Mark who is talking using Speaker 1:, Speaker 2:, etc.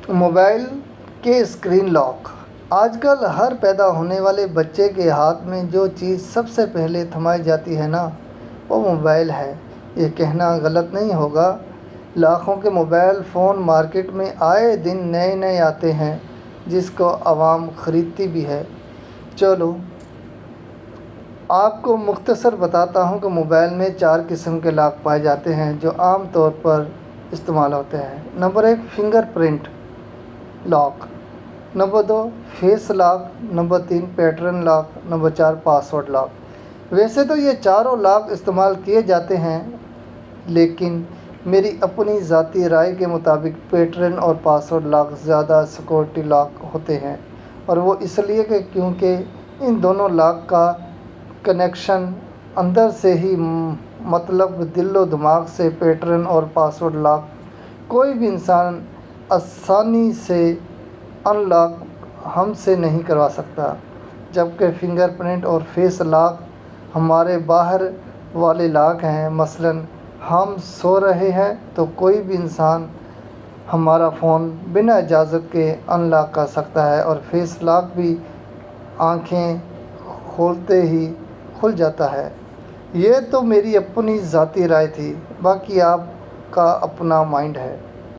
Speaker 1: Mobile کے screen lock. آج کل ہر پیدا ہونے والے بچے کے ہاتھ میں جو چیز سب سے پہلے تھمائی جاتی ہے نا، وہ موبائل ہے۔ یہ کہنا غلط نہیں ہوگا، لاکھوں کے موبائل فون مارکیٹ میں آئے دن نئے نئے آتے ہیں، جس کو عوام خریدتی بھی ہے۔ چلو آپ کو مختصر بتاتا ہوں کہ موبائل میں 4 قسم کے لاک پائے جاتے ہیں جو عام طور پر استعمال ہوتے ہیں۔ Number 1 fingerprint lock, number 2 face lock, number 3 pattern lock, number 4 password lock. ویسے تو یہ چاروں لاک استعمال کیے جاتے ہیں، لیکن میری اپنی ذاتی رائے کے مطابق پیٹرن اور پاسورڈ لاک زیادہ سیکورٹی لاک ہوتے ہیں، اور وہ اس لیے کہ کیونکہ ان دونوں لاک کا کنیکشن اندر سے ہی مطلب دل و دماغ سے۔ پیٹرن اور پاسورڈ لاک کوئی بھی انسان آسانی سے ان لاک ہم سے نہیں کروا سکتا، جبکہ فنگر پرنٹ اور فیس لاک ہمارے باہر والے لاک ہیں۔ مثلاً ہم سو رہے ہیں تو کوئی بھی انسان ہمارا فون بنا اجازت کے ان لاک کر سکتا ہے، اور فیس لاک بھی آنکھیں کھولتے ہی کھل جاتا ہے۔ یہ تو میری اپنی ذاتی رائے تھی، باقی آپ کا اپنا مائنڈ ہے۔